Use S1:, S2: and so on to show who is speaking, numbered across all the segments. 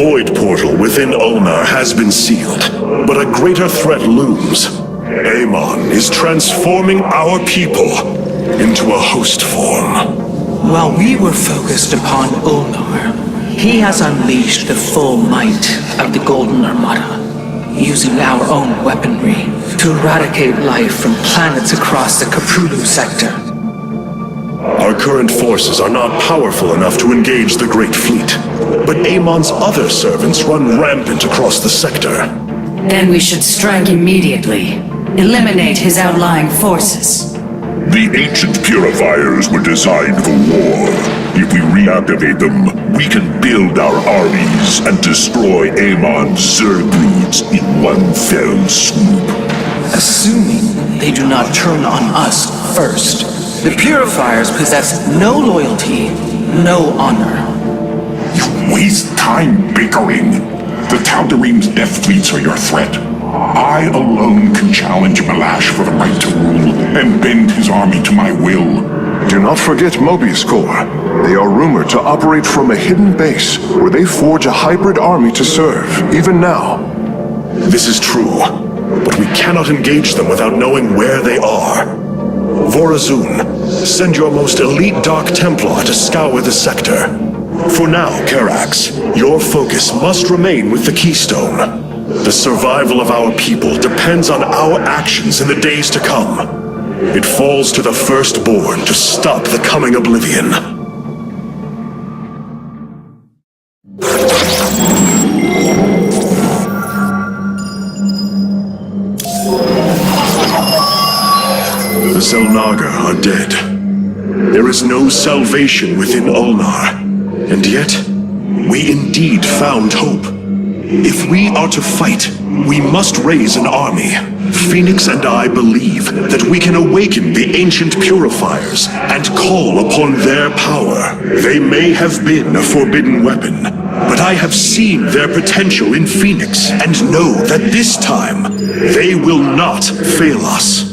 S1: void portal within Ulnar has been sealed, but a greater threat looms. Amon is transforming our people into a host form.
S2: While we were focused upon Ulnar, he has unleashed the full might of the Golden Armada, using our own weaponry to eradicate life from planets across the Caprulu sector.
S1: Our current forces are not powerful enough to engage the Great Fleet, but Amon's other servants run rampant across the sector.
S3: Then we should strike immediately. Eliminate his outlying forces.
S4: The ancient purifiers were designed for war. If we reactivate them, we can build our armies and destroy Amon's Zerg breeds in one fell swoop.
S2: Assuming they do not turn on us first. The Purifiers possess no loyalty, no honor.
S4: You waste time bickering. The Tal'Darim's death fleets are your threat. I alone can challenge Malash for the right to rule and bend his army to my will.
S5: Do not forget Mobius Corps. They are rumored to operate from a hidden base where they forge a hybrid army to serve, even now.
S1: This is true, but we cannot engage them without knowing where they are. Vorazun, send your most elite Dark Templar to scour the sector. For now, Karax, your focus must remain with the Keystone. The survival of our people depends on our actions in the days to come. It falls to the Firstborn to stop the coming oblivion. The Zelnaga are dead. There is no salvation within Ulnar, and yet, we indeed found hope. If we are to fight, we must raise an army. Phoenix and I believe that we can awaken the ancient purifiers and call upon their power. They may have been a forbidden weapon, but I have seen their potential in Phoenix and know that this time, they will not fail us.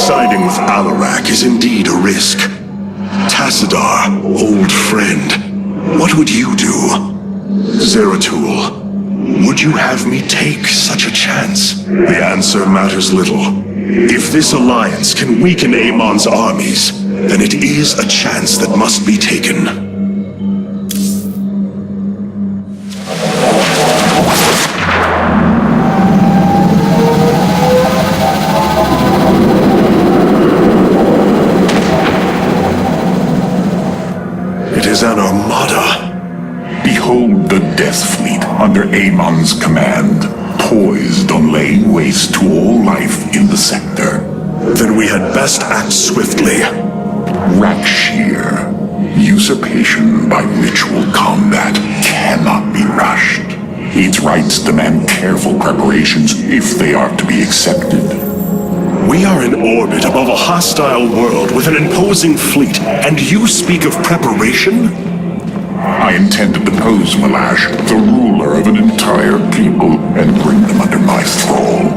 S1: Siding with Alarak is indeed a risk. Tassadar, old friend, what would you do? Zeratul, would you have me take such a chance? The answer matters little. If this alliance can weaken Amon's armies, then it is a chance that must be taken. It is an armada.
S4: Behold the Death Fleet under Amon's command, poised on laying waste to all life in the sector.
S1: Then we had best act swiftly.
S4: Rakshir. Usurpation by ritual combat cannot be rushed. Its rites demand careful preparations if they are to be accepted.
S1: We are in orbit above a hostile world with an imposing fleet, and you speak of preparation?
S4: I intend to depose Malash, the ruler of an entire people, and bring them under my thrall.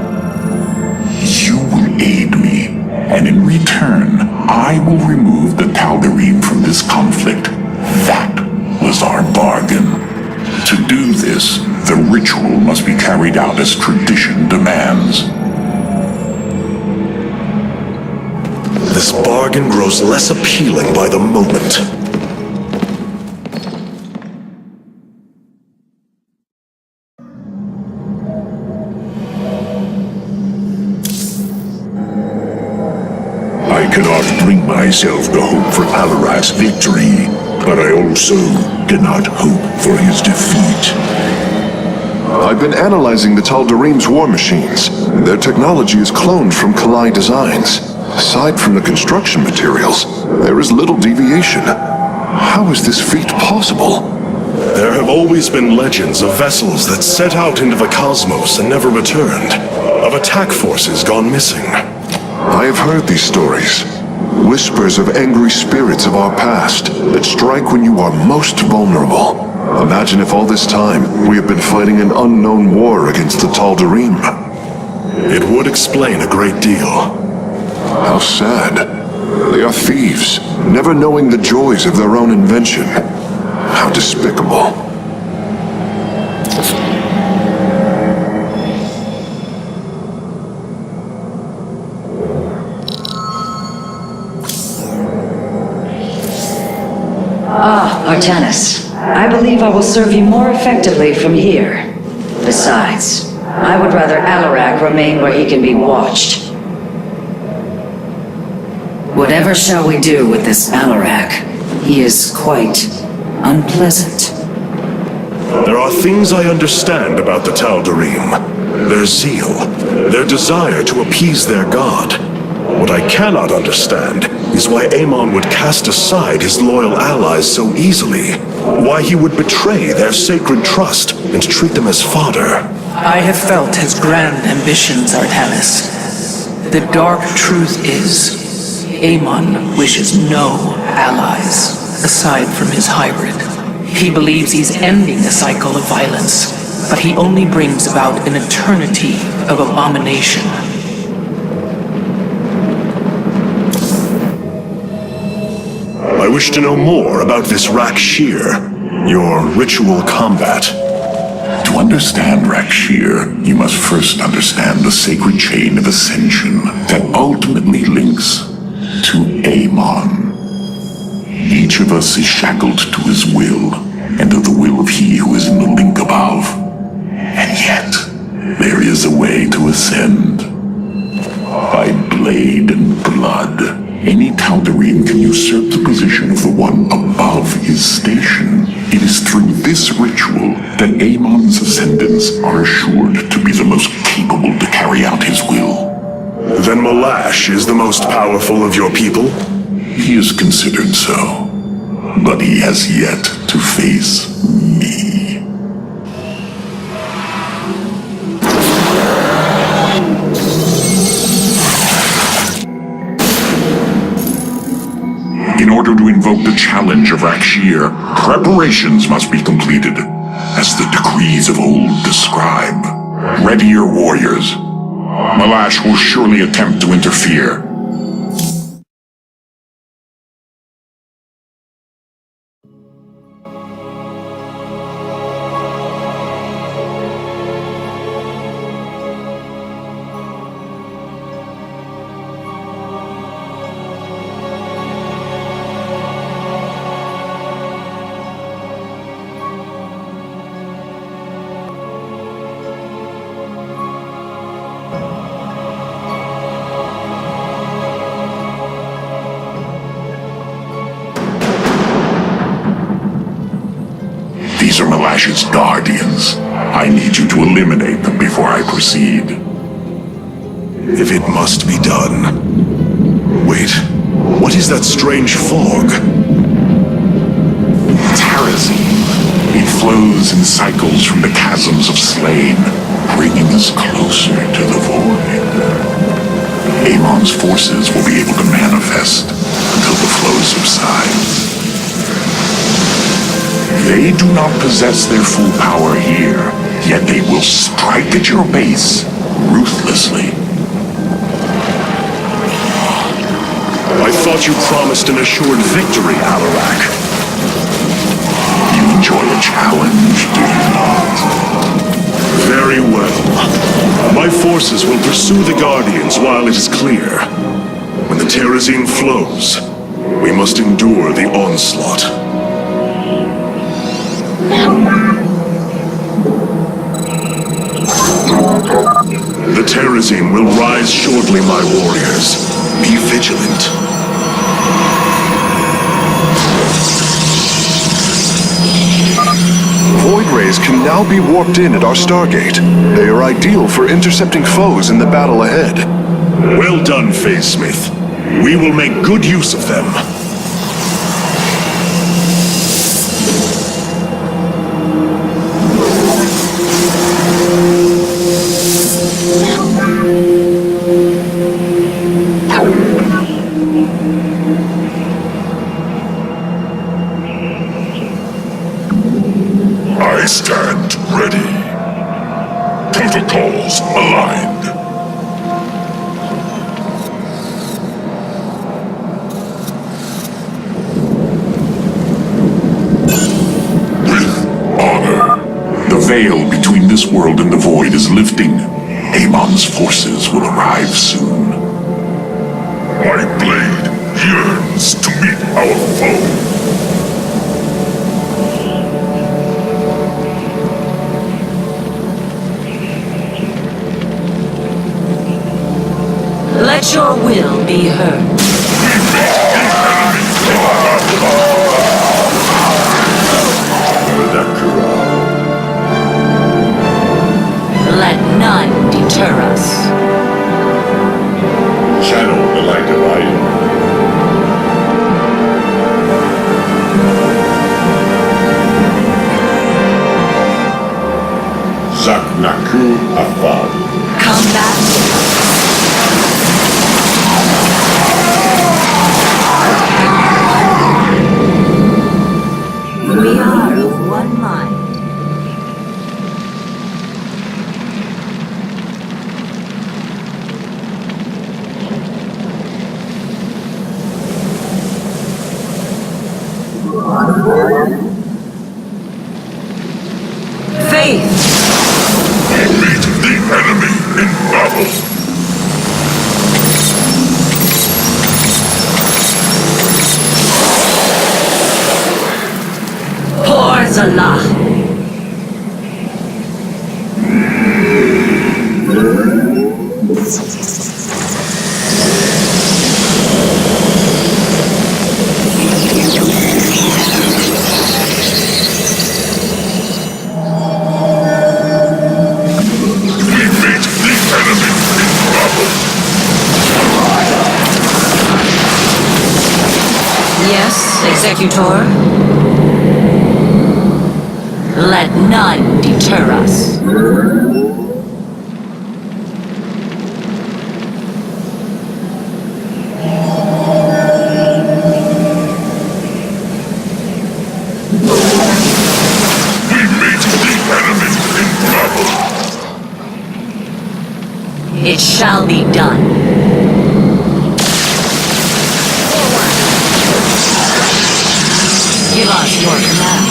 S4: You will aid me, and in return, I will remove the Tal'Darim from this conflict. That was our bargain. To do this, the ritual must be carried out as tradition demands.
S1: This bargain grows less appealing by the moment.
S4: I cannot bring myself to hope for Alarak's victory, but I also cannot hope for his defeat.
S5: I've been analyzing the Tal'Darim's war machines. Their technology is cloned from Kalai designs. Aside from the construction materials, there is little deviation. How is this feat possible?
S1: There have always been legends of vessels that set out into the cosmos and never returned, of attack forces gone missing.
S5: I have heard these stories. Whispers of angry spirits of our past that strike when you are most vulnerable. Imagine if all this time we have been fighting an unknown war against the Tal'Darim.
S1: It would explain a great deal.
S5: How sad. They are thieves, never knowing the joys of their own invention. How despicable.
S3: Artanis, I believe I will serve you more effectively from here. Besides, I would rather Alarak remain where he can be watched. Whatever shall we do with this Alarak? He is quite unpleasant.
S1: There are things I understand about the Tal'Darim. Their zeal, their desire to appease their god. What I cannot understand is why Amon would cast aside his loyal allies so easily. Why he would betray their sacred trust and treat them as fodder.
S2: I have felt his grand ambitions, Artanis. The dark truth is, Amon wishes no allies, aside from his hybrid. He believes he's ending the cycle of violence, but he only brings about an eternity of abomination.
S1: I wish to know more about this Rakshir, your ritual combat.
S4: To understand Rakshir, you must first understand the sacred chain of ascension that ultimately links to Amon. Each of us is shackled to his will, and to the will of he who is in the link above. And yet, there is a way to ascend. By blade and blood, any Tal'Darim can usurp the position of the one above his station. It is through this ritual that Amon's ascendants are assured to be the most capable to carry out his will.
S1: Then Malash is the most powerful of your people?
S4: He is considered so, but he has yet to face me. In order to invoke the challenge of Rakshir, preparations must be completed, as the decrees of old describe. Ready your warriors. Malash will surely attempt to interfere. These are Malash's guardians. I need you to eliminate them before I proceed.
S1: If it must be done. Wait, what is that strange fog?
S4: Terrazine. It flows in cycles from the chasms of slain, bringing us closer to the void. Amon's forces will be able to manifest until the flow subsides. They do not possess their full power here, yet they will strike at your base ruthlessly.
S1: I thought you promised an assured victory, Alarak.
S4: You enjoy a challenge, do you not?
S1: Very well. My forces will pursue the Guardians while it is clear. When the Terrazine flows, we must endure the onslaught. The Terrazine will rise shortly, my warriors. Be vigilant.
S5: Void rays can now be warped in at our Stargate. They are ideal for intercepting foes in the battle ahead.
S1: Well done, Phase Smith. We will make good use of them.
S4: I stand ready. Protocols aligned. veil between this world and the void is lifting. Amon's forces will arrive soon.
S6: My blade yearns to meet our foe.
S3: Let your will be heard. Let none deter us.
S6: Channel the light of Rite. Zaknaku Afad.
S3: Combat. We are of one mind. Faith.
S6: Meet the enemy in battle.
S3: Porzalah. Yes, Executor. Let none deter us.
S6: We meet the enemy in battle.
S3: It shall be done. Give us your command.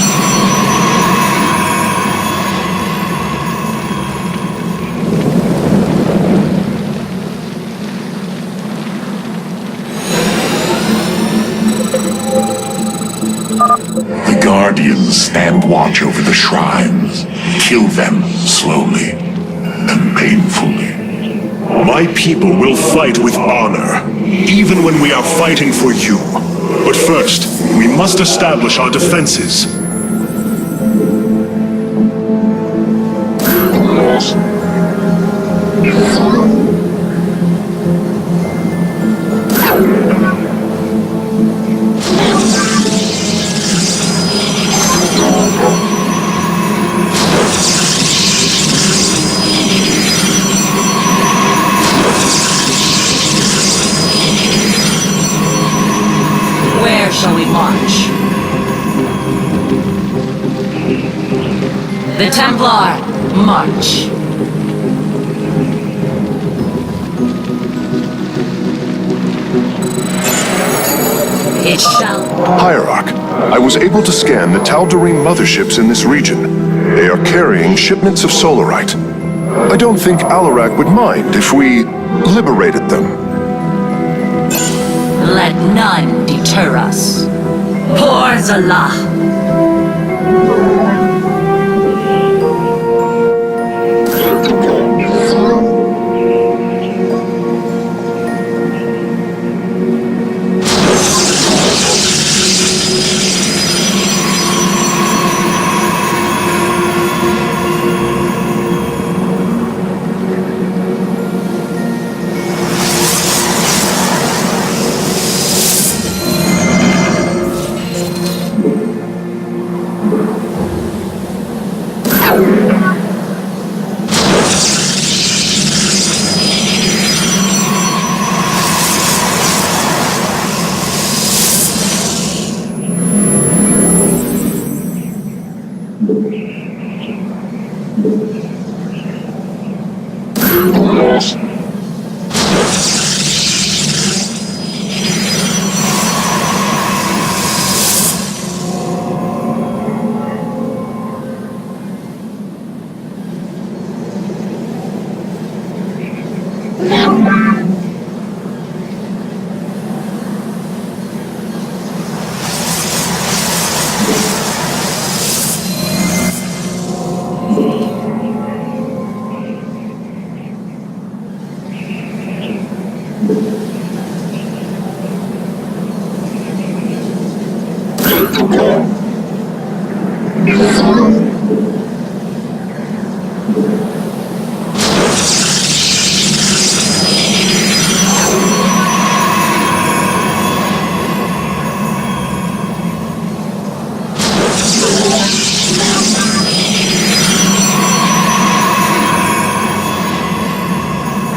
S4: The Guardians stand watch over the shrines. Kill them slowly and painfully.
S1: My people will fight with honor, even when we are fighting for you. But first, we must establish our defenses.
S3: Where shall we march? The Templar, march. It shall...
S5: Hierarch, I was able to scan the Tal'Darim motherships in this region. They are carrying shipments of solarite. I don't think Alarak would mind if we liberated them.
S3: Let none deter us. Porzalah.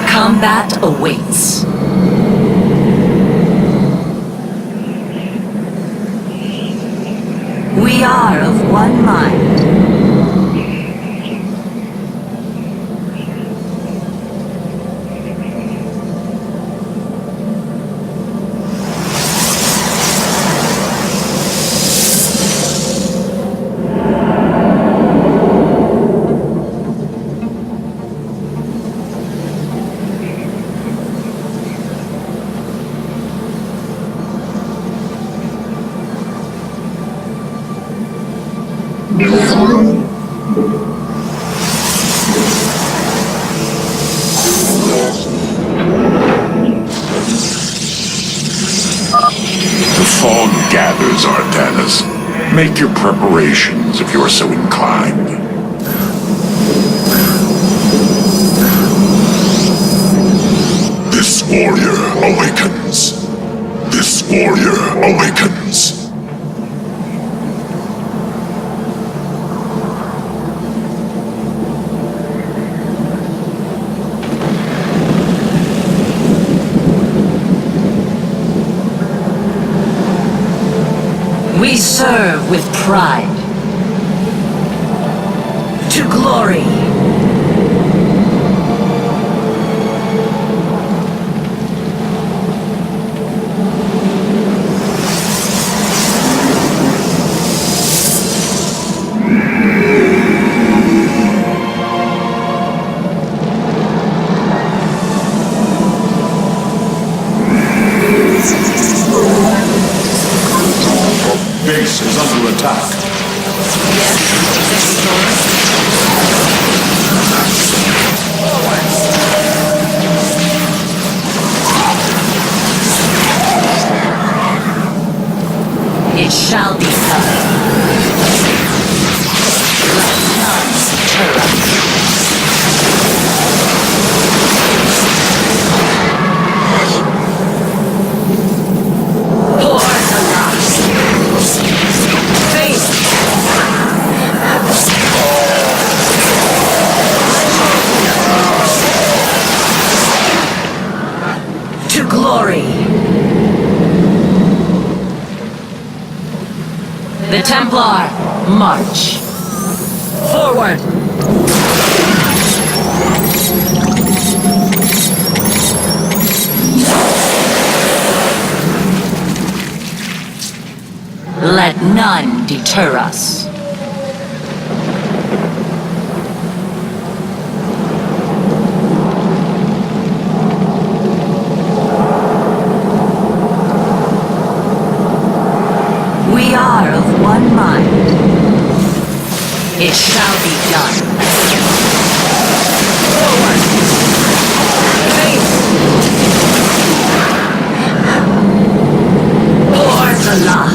S3: Combat awaits. We are of one mind.
S4: The fog gathers, Artanis. Make your preparations if you are so inclined.
S6: This warrior awakens. This warrior awakens.
S3: We serve with pride. To glory.
S1: Base is under attack.
S3: It shall be done. Let none deter us. For the last. Face. To glory. The Templar, march. Forward. Let none deter us. We are of one mind. It shall be done. Forward. Face. For the law.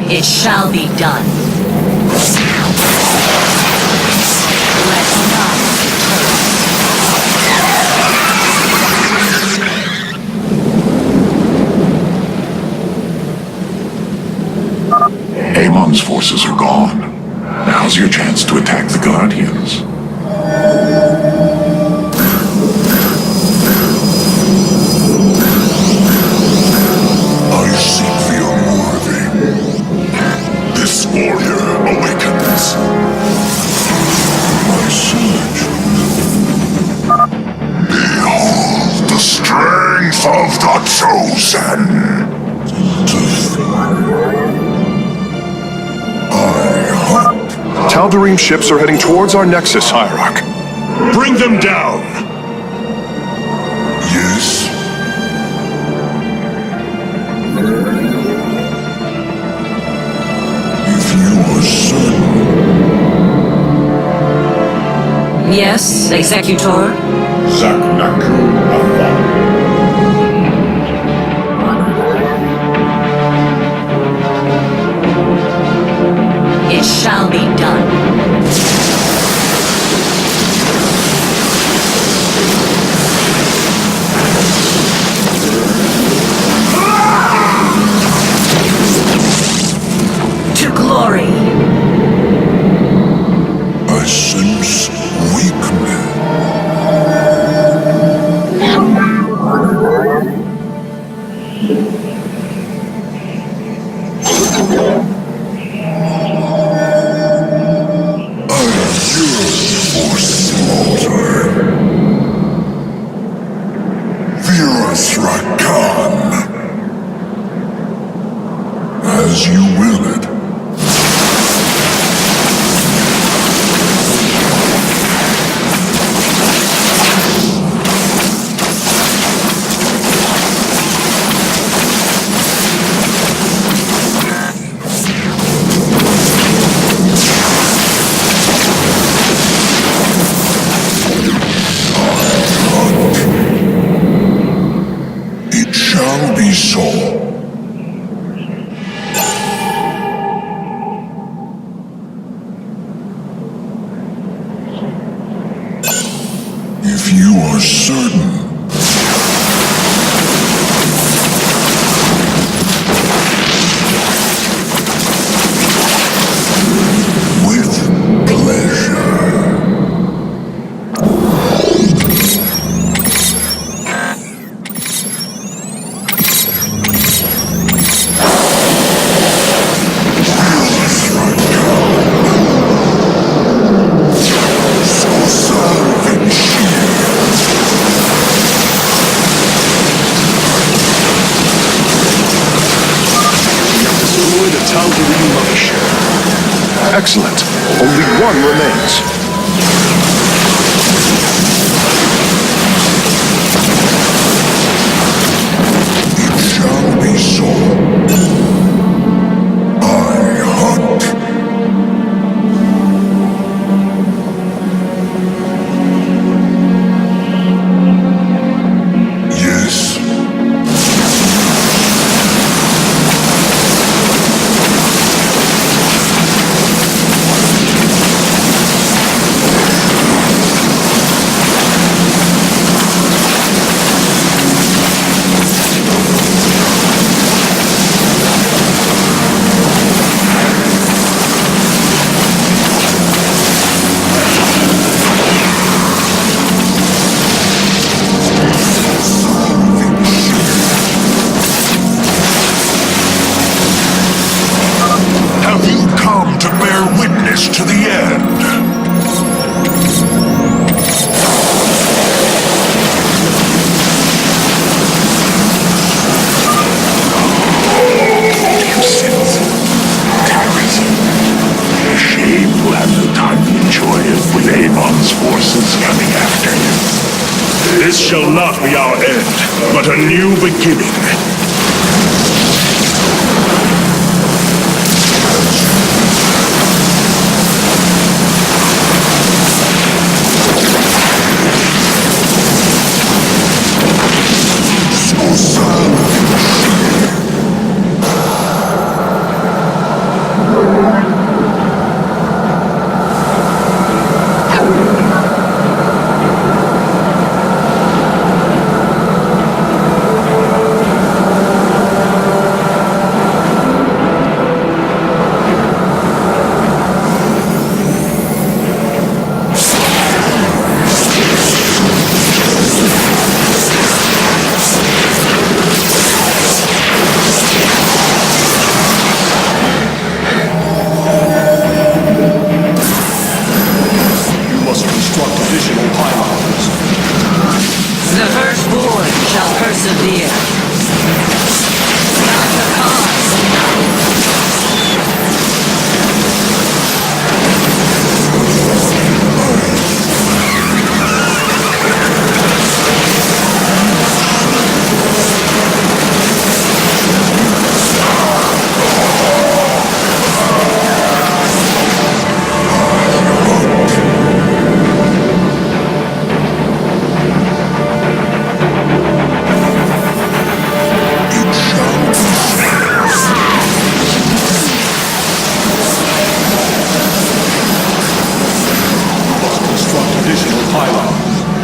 S3: It shall be done. Let none deter
S4: us. Amon's forces are gone. Now's your chance to attack the Guardians.
S6: I seek the unworthy. This warrior awakens. My surge will
S5: Tal'Darim ships are heading towards our Nexus, Hierarch.
S1: Bring them down!
S6: Yes? If you are certain.
S7: Yes, Executor?
S4: Zaknaku Avan.
S7: It shall be done. To glory!
S6: I sense weakness. I yearn for slaughter. Virus Rakan. As you will it. It shall be so. If you are certain. With pleasure.
S1: Destroy the Tal'Darim mothership.
S5: Excellent. Only one remains.
S6: It shall be so. I hunt. Yes. Have you come to bear witness to the end?
S4: You sense tyrant. Shame you have no time to enjoy it with Amon's forces coming after you.
S1: This shall not be our end, but a new beginning.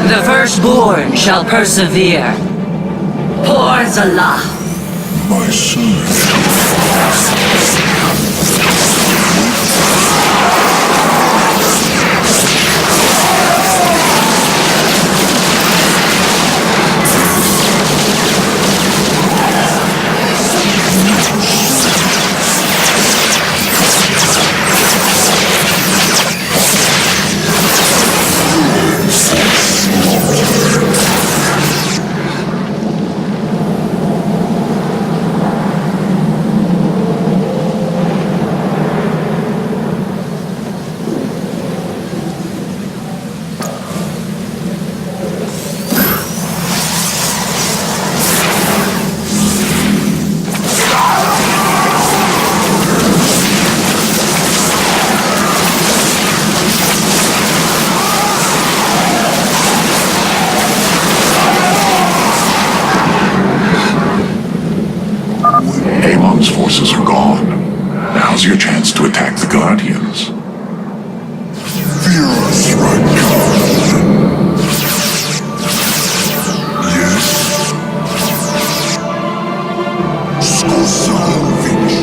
S7: The firstborn shall persevere. Por Zalah.
S6: My son.
S4: Amon's forces are gone. Now's your chance to attack the Guardians.
S6: Fear us, Rite. Yes. Skosalvich.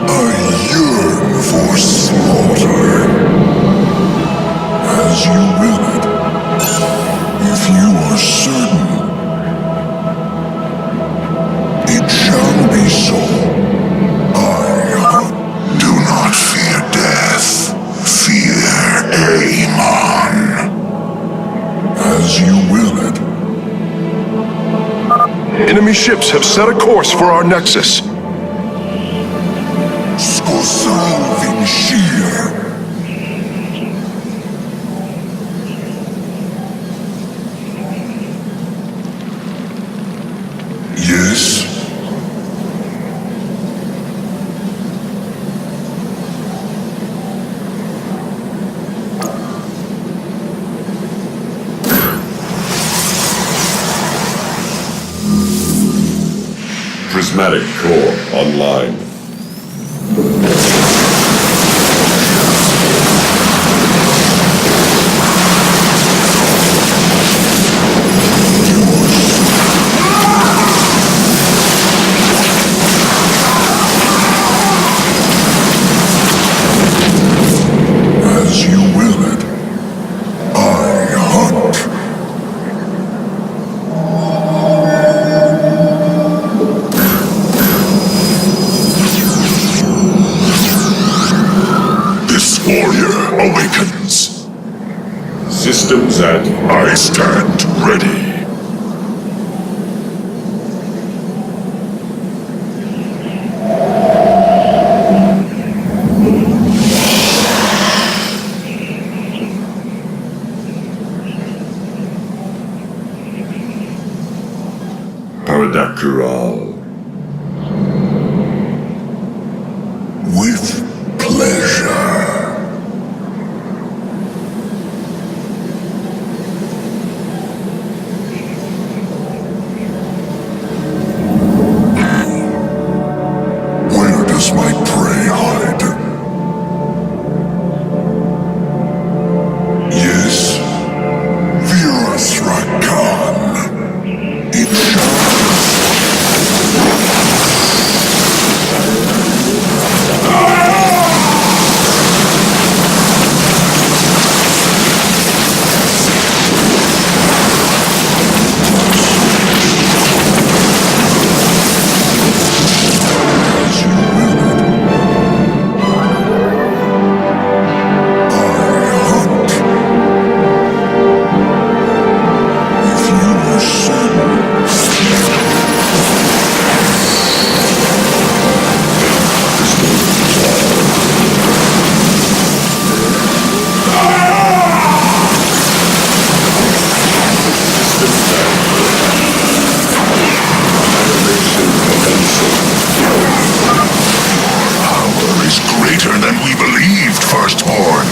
S6: I yearn for slaughter. As you will it. If you are certain, it shall be so. Do not fear death. Fear Amon. As you will it.
S5: Enemy ships have set a course for our nexus.
S6: Skosalvin Shir. Yes.
S8: Prismatic core online.
S6: As you will it. I hunt. This warrior awakens.
S8: Systems at
S6: I stand ready.
S8: Paradakural.
S6: With pleasure. Where does my prey hide? Yes, Virus Rakan. It shall. Power is greater than we believed, Firstborn.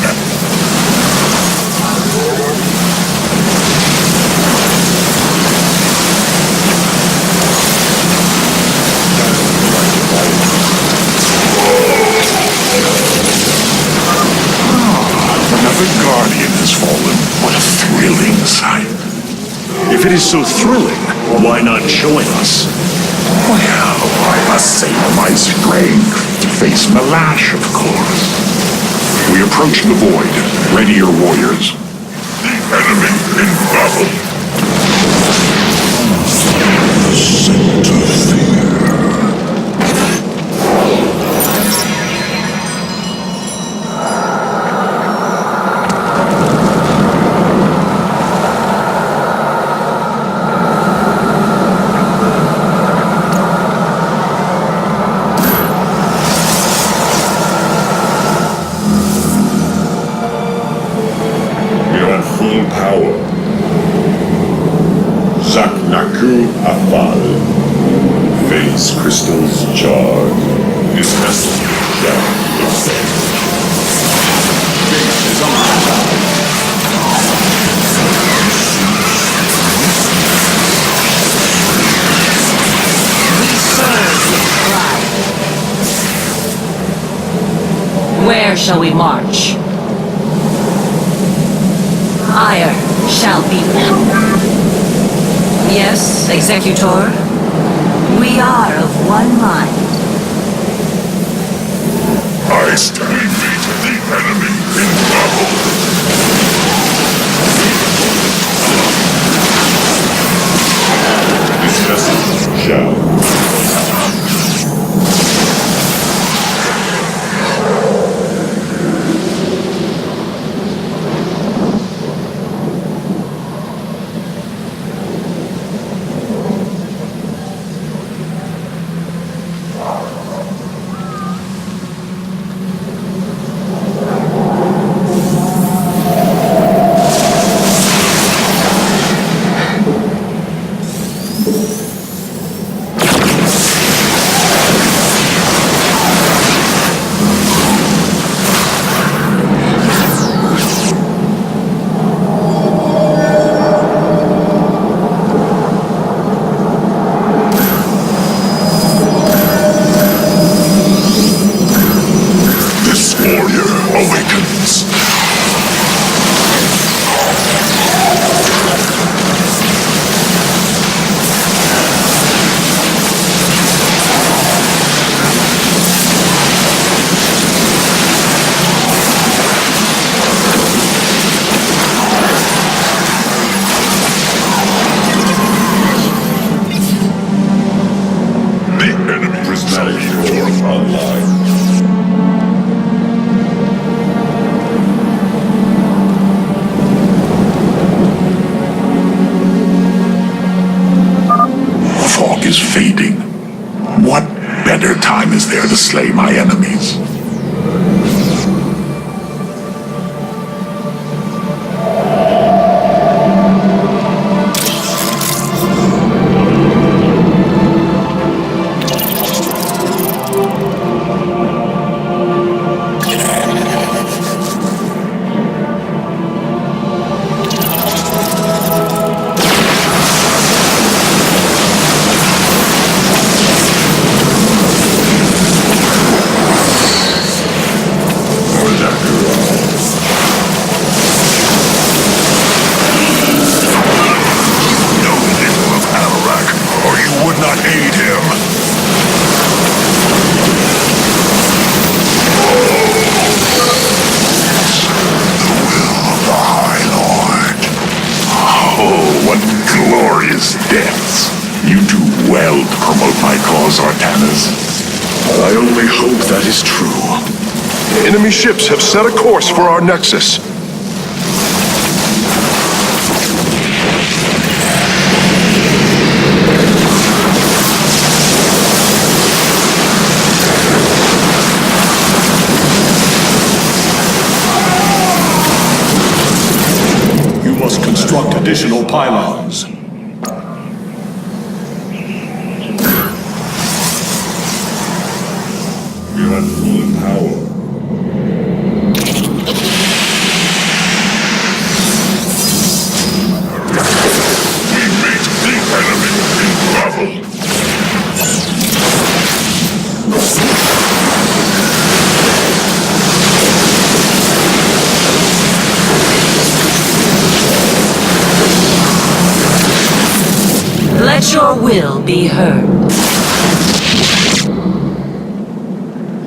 S1: If it is so thrilling, why not join us?
S4: Well, I must save my strength to face Malash, of course. We approach the void. Ready your warriors.
S6: The enemy in battle. Sent to fear.
S8: Full power. Zaknaku Afal. Phase crystals charged. This vessel shall ascend. Base is on.
S7: We serve with pride. Where shall we march? Ire shall be them. Yes, Executor? We are of one mind.
S6: I stand meet the enemy in battle.
S8: This vessel shall.
S4: Is fading. What better time is there to slay my enemies? Deaths. You do well to promote my cause, Artanis.
S1: I only hope that is true.
S5: Enemy ships have set a course for our nexus.
S6: You must construct additional pylons.
S8: You have full power.
S6: We meet the enemy in battle.
S7: will be heard.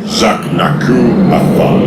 S8: Zaknaku Afal.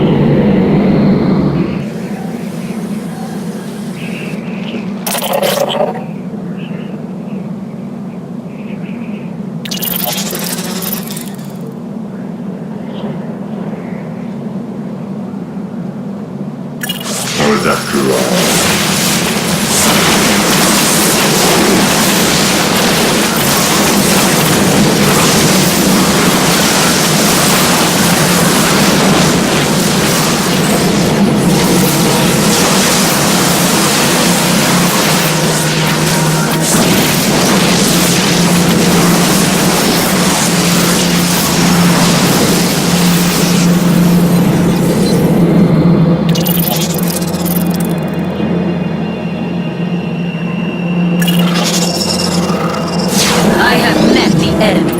S7: I have met the enemy.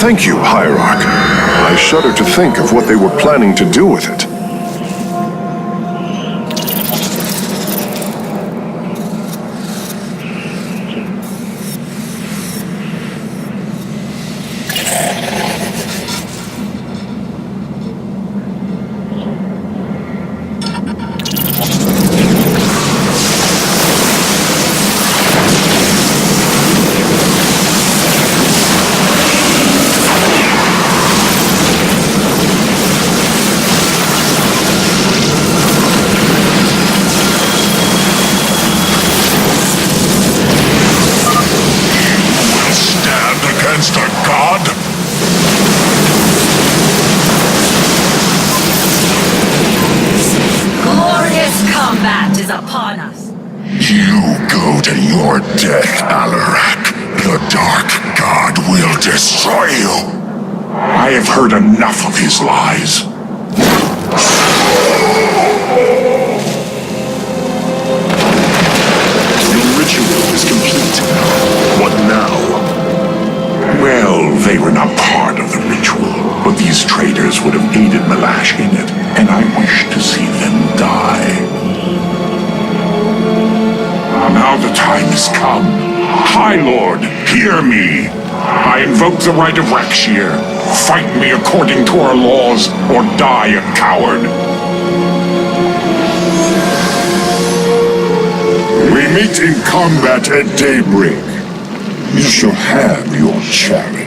S5: Thank you, Hierarch. I shudder to think of what they were planning to do with it.
S6: Stand against a god?
S7: Glorious combat is upon us.
S6: You go to your death, Alarak. The Dark God will destroy you.
S4: I have heard enough of his lies.
S1: Your ritual is complete. What now?
S4: Well, they were not part of the ritual, but these traitors would have aided Malash in it, and I wish to see them die. Now the time has come. High Lord, hear me. I invoke the right of Rakshir. Fight me according to our laws, or die a coward.
S6: We meet in combat at daybreak. You shall have your challenge.